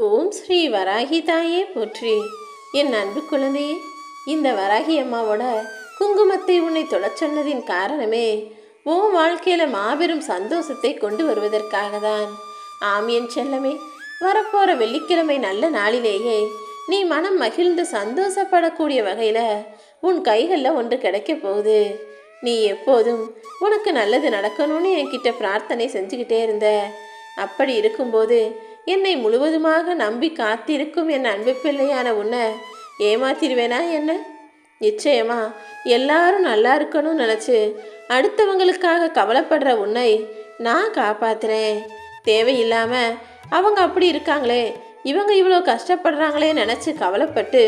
ஓம் ஸ்ரீ வராகி தாயே போற்றி. என் அன்பு குழந்தையே, இந்த வராகி அம்மாவோட குங்குமத்தை உன்னை தொடச் சொன்னதின் காரணமே உன் வாழ்க்கையில மாபெரும் சந்தோஷத்தை கொண்டு வருவதற்காக தான். ஆம் என் செல்லமே, வரப்போற வெள்ளிக்கிழமை நல்ல நாளிலேயே நீ மனம் மகிழ்ந்து சந்தோஷப்படக்கூடிய வகையில உன் கைகளில் ஒன்று கிடைக்க போகுது. நீ எப்போதும் உனக்கு நல்லது நடக்கணும்னு என்கிட்ட பிரார்த்தனை செஞ்சுக்கிட்டே இருந்த. அப்படி இருக்கும்போது என்னை முழுவதுமாக நம்பி காத்திருக்கும் என் அன்பு பிள்ளையான உன்னை ஏமாத்திடுவேனா என்ன? நிச்சயமா எல்லாரும் நல்லா இருக்கணும்னு நினச்சி அடுத்தவங்களுக்காக கவலைப்படுற உன்னை நான் காப்பாத்துறேன். தேவையில்லாமல் அவங்க அப்படி இருக்காங்களே, இவங்க இவ்வளோ கஷ்டப்படுறாங்களே நினச்சி கவலைப்பட்டு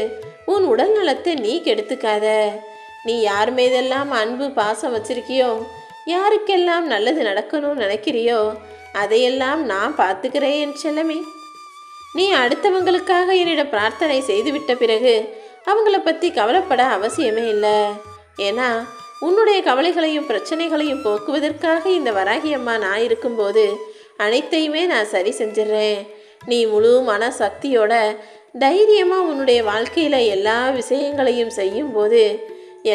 உன் உடல் நலத்தை நீ கெடுத்துக்காத. நீ யார் மீதெல்லாம் அன்பு பாசம் வச்சிருக்கியோ, யாருக்கெல்லாம் நல்லது நடக்கணும்னு நினைக்கிறியோ அதையெல்லாம் நான் பார்த்துக்கிறேன் என் செல்லமே. நீ அடுத்தவங்களுக்காக என்னிடம் பிரார்த்தனை செய்துவிட்ட பிறகு அவங்கள பற்றி கவலைப்பட அவசியமே இல்லை. ஏன்னா உன்னுடைய கவலைகளையும் பிரச்சனைகளையும் போக்குவதற்காக இந்த வராகி அம்மா நான் இருக்கும்போது அனைத்தையுமே நான் சரி செஞ்சிடுறேன். நீ முழு மன சக்தியோட தைரியமாக உன்னுடைய வாழ்க்கையில் எல்லா விஷயங்களையும் செய்யும்போது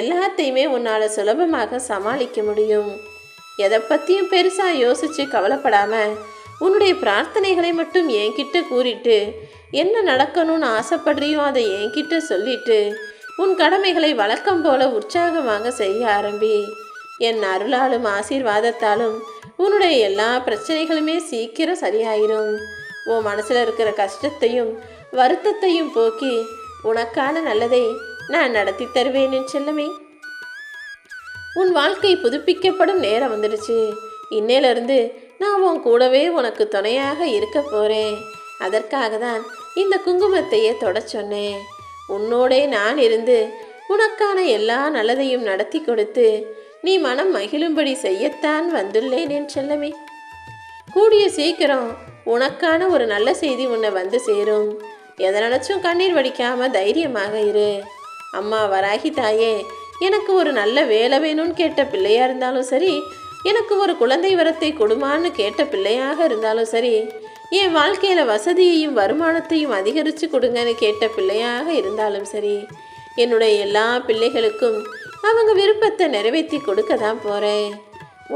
எல்லாத்தையுமே உன்னால் சுலபமாக சமாளிக்க முடியும். எதை பற்றியும் பெருசாக யோசித்து கவலைப்படாமல் உன்னுடைய பிரார்த்தனைகளை மட்டும் என்கிட்ட கூறிட்டு என்ன நடக்கணும்னு ஆசைப்படுறியோ அதை என்கிட்ட சொல்லிட்டு உன் கடமைகளை வழக்கம் போல உற்சாகமாக செய்ய ஆரம்பி. என் அருளாலும் ஆசீர்வாதத்தாலும் உன்னுடைய எல்லா பிரச்சனைகளுமே சீக்கிரம் சரியாயிரும். உன் மனசில் இருக்கிற கஷ்டத்தையும் வருத்தத்தையும் போக்கி உனக்கான நல்லதை நான் நடத்தி தருவேன் என் செல்லமே. உன் வாழ்க்கை புதுப்பிக்கப்படும் நேரம் வந்துடுச்சு. இன்னையிலிருந்து நான் உன் கூடவே உனக்கு துணையாக இருக்க போகிறேன். அதற்காக தான் இந்த குங்குமத்தையே தொட சொன்னேன். உன்னோடே நான் இருந்து உனக்கான எல்லா நல்லதையும் நடத்தி கொடுத்து நீ மனம் மகிழும்படி செய்யத்தான் வந்துள்ளேன் என் செல்லமே. கூடிய சீக்கிரம் உனக்கான ஒரு நல்ல செய்தி உன்னை வந்து சேரும். எதை நினச்சும் கண்ணீர் வடிக்காம தைரியமாக இரு. அம்மா வராகி தாயே, எனக்கு ஒரு நல்ல வேலை வேணும்னு கேட்ட பிள்ளையா இருந்தாலும் சரி, எனக்கு ஒரு குழந்தை வரத்தை கொடுமான்னு கேட்ட பிள்ளையாக இருந்தாலும் சரி, என் வாழ்க்கையில் வசதியையும் வருமானத்தையும் அதிகரித்து கொடுங்கன்னு கேட்ட பிள்ளையாக இருந்தாலும் சரி, என்னுடைய எல்லா பிள்ளைகளுக்கும் அவங்க விருப்பத்தை நிறைவேற்றி கொடுக்க தான் போகிறேன்.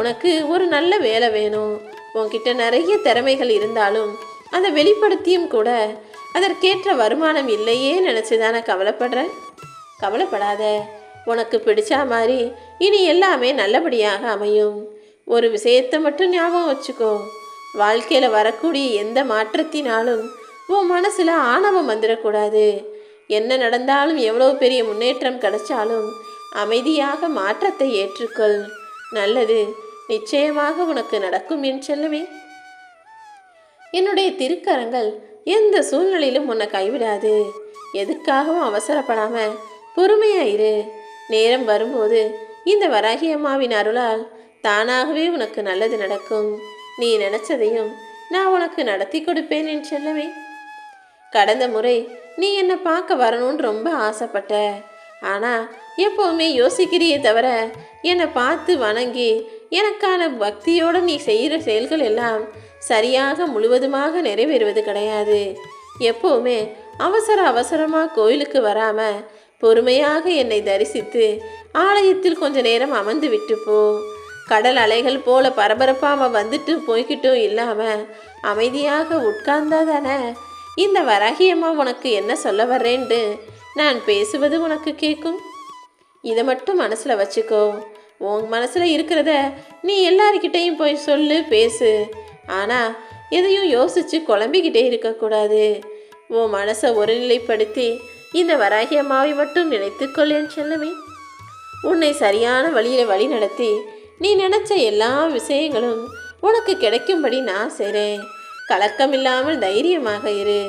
உனக்கு ஒரு நல்ல வேலை வேணும், உன்கிட்ட நிறைய திறமைகள் இருந்தாலும் அதை வெளிப்படுத்தியும் கூட அதற்கேற்ற வருமானம் இல்லையே நினச்சி தானே கவலைப்படுறேன். கவலைப்படாத, உனக்கு பிடிச்ச மாதிரி இனி எல்லாமே நல்லபடியாக அமையும். ஒரு விஷயத்தை மட்டும் ஞாபகம் வச்சுக்கோ, வாழ்க்கையில் வரக்கூடிய எந்த மாற்றத்தினாலும் உன் மனசில் ஆணவம் வந்துடக்கூடாது. என்ன நடந்தாலும் எவ்வளோ பெரிய முன்னேற்றம் கிடைச்சாலும் அமைதியாக மாற்றத்தை ஏற்றுக்கொள். நல்லது நிச்சயமாக உனக்கு நடக்கும் என் செல்லவே. என்னுடைய திருக்கரங்கள் எந்த சூழ்நிலையிலும் உன்னை கைவிடாது. எதுக்காகவும் அவசரப்படாமல் பொறுமையாயிரு. நேரம் வரும்போது இந்த வராகி அம்மாவின் அருளால் தானாகவே உனக்கு நல்லது நடக்கும். நீ நினைச்சதையும் நான் உனக்கு நடத்தி கொடுப்பேன் என் செல்லவே. கடந்த முறை நீ என்னை பார்க்க வரணும்னு ரொம்ப ஆசைப்பட்ட. ஆனால் எப்போவுமே யோசிக்கிறியே தவிர என்னை பார்த்து வணங்கி எனக்கான பக்தியோடு நீ செய்கிற செயல்கள் எல்லாம் சரியாக முழுவதுமாக நிறைவேறுவது கிடையாது. எப்போவுமே அவசரமாக கோயிலுக்கு வராமல் பொறுமையாக என்னை தரிசித்து ஆலயத்தில் கொஞ்ச நேரம் அமர்ந்து விட்டு போ. கடல் அலைகள் போல பரபரப்பாக வந்துட்டு போய்கிட்டும் இல்லாமல் அமைதியாக உட்கார்ந்தாதானே இந்த வராகியம்மா உனக்கு என்ன சொல்ல வர்றேன்ட்டு நான் பேசுவது உனக்கு கேட்கும். இதை மட்டும் மனசில் வச்சுக்கோ. உன் மனசில் இருக்கிறத நீ எல்லாருக்கிட்டையும் போய் சொல்லு, பேசு. ஆனால் எதையும் யோசித்து குழம்பிக்கிட்டே இருக்கக்கூடாது. உன் மனசை ஒருநிலைப்படுத்தி இந்த வராகி அம்மாவை மட்டும் நினைத்துக்கொள் என் செல்லமே. உன்னை சரியான வழியில் வழி நடத்தி நீ நினச்ச எல்லா விஷயங்களும் உனக்கு கிடைக்கும்படி நான் செய்கிறேன். கலக்கமில்லாமல் தைரியமாக இரு.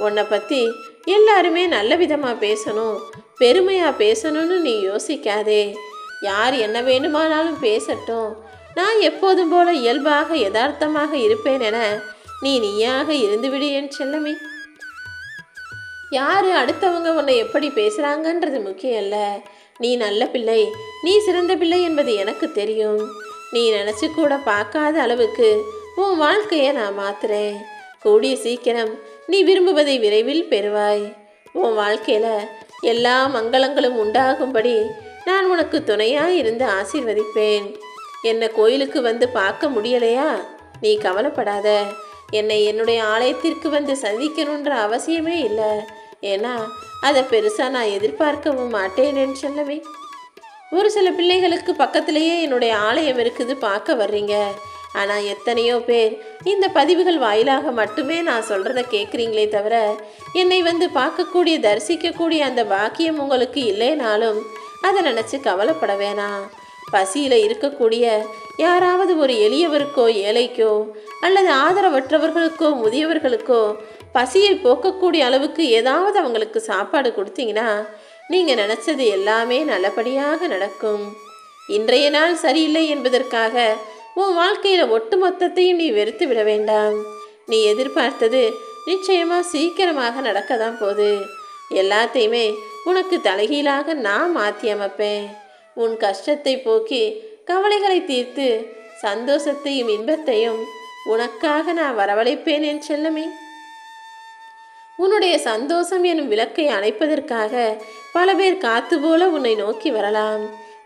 உன்னை பற்றி எல்லாருமே நல்ல விதமாக பேசணும், பெருமையாக பேசணும்னு நீ யோசிக்காதே. யார் என்ன வேண்டுமானாலும் பேசட்டும், நான் எப்போதும் போல இயல்பாக யதார்த்தமாக இருப்பேன் என நீயாக இருந்துவிடு என் செல்லமே. யார் அடுத்தவங்க உன்னை எப்படி பேசுகிறாங்கன்றது முக்கியம் இல்லை. நீ நல்ல பிள்ளை, நீ சிறந்த பிள்ளை என்பது எனக்கு தெரியும். நீ நினச்சி கூட பார்க்காத அளவுக்கு உன் வாழ்க்கையை நான் மாத்துறேன். கூடிய சீக்கிரம் நீ விரும்புவதை விரைவில் பெறுவாய். உன் வாழ்க்கையில எல்லா மங்களங்களும் உண்டாகும்படி நான் உனக்கு துணையாய் இருந்து ஆசீர்வதிப்பேன். என்னை கோயிலுக்கு வந்து பார்க்க முடியலையா? நீ கவலைப்படாத. என்னை என்னுடைய ஆலயத்திற்கு வந்து சந்திக்கணுன்ற அவசியமே இல்லை. ஏன்னா அதை பெருசாக நான் எதிர்பார்க்கவும் மாட்டேனேன்னு சொல்லவே. ஒரு சில பிள்ளைகளுக்கு பக்கத்திலேயே என்னுடைய ஆலயம் இருக்குது, பார்க்க வர்றீங்க. ஆனால் எத்தனையோ பேர் இந்த பதிவுகள் வாயிலாக மட்டுமே நான் சொல்கிறத கேட்குறீங்களே தவிர என்னை வந்து பார்க்கக்கூடிய தரிசிக்கக்கூடிய அந்த பாக்கியம் உங்களுக்கு இல்லைனாலும் அதை நினச்சி கவலைப்பட வேணாம். பசியில் இருக்கக்கூடிய யாராவது ஒரு எளியவருக்கோ ஏழைக்கோ அல்லது ஆதரவற்றவர்களுக்கோ முதியவர்களுக்கோ பசியை போக்கக்கூடிய அளவுக்கு ஏதாவது அவங்களுக்கு சாப்பாடு கொடுத்தீங்கன்னா நீங்கள் நினச்சது எல்லாமே நல்லபடியாக நடக்கும். இன்றைய நாள் சரியில்லை என்பதற்காக உன் வாழ்க்கையில் ஒட்டு மொத்தத்தையும் நீ வெறுத்து விட வேண்டாம். நீ எதிர்பார்த்தது நிச்சயமாக சீக்கிரமாக நடக்க தான் போகுது. எல்லாத்தையுமே உனக்கு தலைகீழாக நான் மாற்றி அமைப்பேன். உன் கஷ்டத்தை போக்கி கவலைகளை தீர்த்து சந்தோஷத்தையும் இன்பத்தையும் உனக்காக நான் வரவழைப்பேன் என் செல்லமே. உன்னுடைய சந்தோஷம் எனும் விளக்கை அணைப்பதற்காக பல பேர் காத்து போல உன்னை நோக்கி வரலாம்.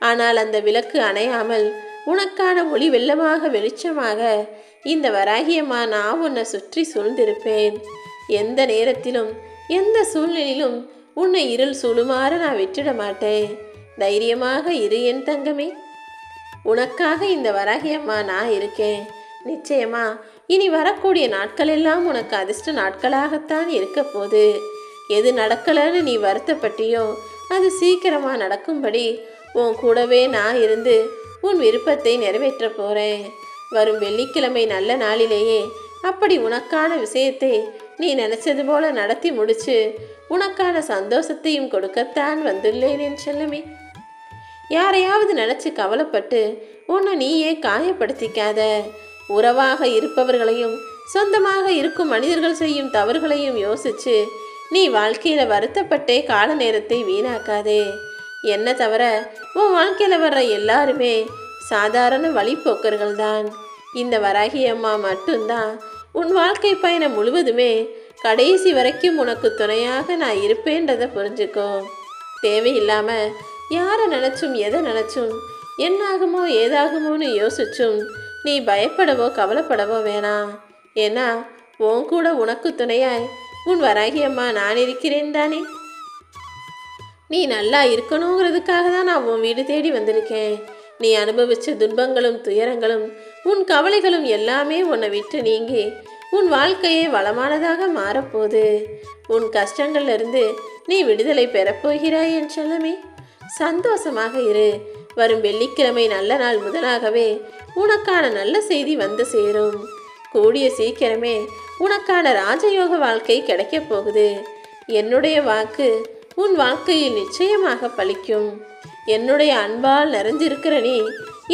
ஆனால் அந்த விளக்கு அணையாமல் உனக்கான ஒளி வெள்ளமாக வெளிச்சமாக இந்த வராகியம்மா நான் உன்னை சுற்றி சூழ்ந்திருப்பேன். எந்த நேரத்திலும் எந்த சூழ்நிலையிலும் உன்னை இருள் சூழுமாறு நான் விட்டுட மாட்டேன். தைரியமாக இரு என் தங்கமே. உனக்காக இந்த வராகியம்மா நான் இருக்கேன். நிச்சயமா இனி வரக்கூடிய நாட்கள் எல்லாம் உனக்கு அதிர்ஷ்ட நாட்களாகத்தான் இருக்க போகுது. எது நடக்கலன்னு நீ வருத்தப்பட்டியோ அது சீக்கிரமாக நடக்கும்படி உன் கூடவே நான் இருந்து உன் விருப்பத்தை நிறைவேற்ற போகிறேன். வரும் வெள்ளிக்கிழமை நல்ல நாளிலேயே அப்படி உனக்கான விஷயத்தை நீ நினச்சது போல நடத்தி முடிச்சு உனக்கான சந்தோஷத்தையும் கொடுக்கத்தான் வந்துள்ளேன் என் செல்லமே. யாரையாவது நினச்சி கவலைப்பட்டு உன்னை நீயே காயப்படுத்திக்காத. உறவாக இருப்பவர்களையும் சொந்தமாக இருக்கும் மனிதர்கள் செய்யும் தவறுகளையும் யோசிச்சு நீ வாழ்க்கையில் வருத்தப்பட்டே கால நேரத்தை வீணாக்காதே. என்ன தவிர உன் வாழ்க்கையில் வர்ற எல்லாருமே சாதாரண வழிபோக்கர்கள் தான். இந்த வராகி அம்மா மட்டும்தான் உன் வாழ்க்கை பயணம் முழுவதுமே கடைசி வரைக்கும் உனக்கு துணையாக நான் இருப்பேன்றதை புரிஞ்சுக்கோ. தேவையில்லாமல் யாரை நினச்சும் எதை நினச்சும் என்னாகுமோ ஏதாகுமோன்னு யோசிச்சும் நீ பயப்படவோ கவலைப்படவோ வேணாம். ஏன்னா உன் கூட உனக்கு துணையாய் உன் வராகி அம்மா நான் இருக்கிறேன் தானே. நீ நல்லா இருக்கணுங்கிறதுக்காக தான் நான் உன் வீடு தேடி வந்திருக்கேன். நீ அனுபவித்த துன்பங்களும் துயரங்களும் உன் கவலைகளும் எல்லாமே உன்னை விட்டு நீங்கி உன் வாழ்க்கையே வளமானதாக மாறப்போகுது. உன் கஷ்டங்கள்லேருந்து நீ விடுதலை பெறப்போகிறாய் என் செல்லமே. சந்தோஷமாக இரு. வரும் வெள்ளிக்கிழமை நல்ல நாள் முதலாகவே உனக்கான நல்ல செய்தி வந்து சேரும். கூடிய சீக்கிரமே உனக்கான ராஜயோக வாழ்க்கை கிடைக்கப் போகுது. என்னுடைய வாக்கு உன் வாழ்க்கையில் நிச்சயமாக பலிக்கும். என்னுடைய அன்பால் நிறைஞ்சிருக்கிற நீ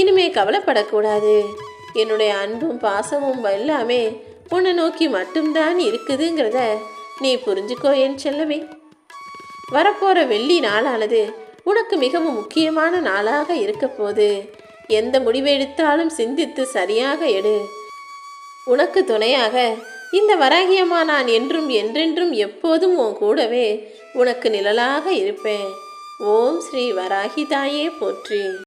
இனிமே கவலைப்படக்கூடாது. என்னுடைய அன்பும் பாசமும் எல்லாமே உன்னை நோக்கி மட்டும்தான் இருக்குதுங்கிறத நீ புரிஞ்சுக்கோ என் செல்லமே. வரப்போகிற வெள்ளி நாளானது உனக்கு மிகவும் முக்கியமான நாளாக இருக்க போது. எந்த முடிவை எடுத்தாலும் சிந்தித்து சரியாக எடு. உனக்கு துணையாக இந்த வராகியம்மா நான் என்றும் என்றென்றும் எப்போதும் உன் கூடவே உனக்கு நிழலாக இருப்பேன். ஓம் ஸ்ரீ வராகி தாயே போற்றி.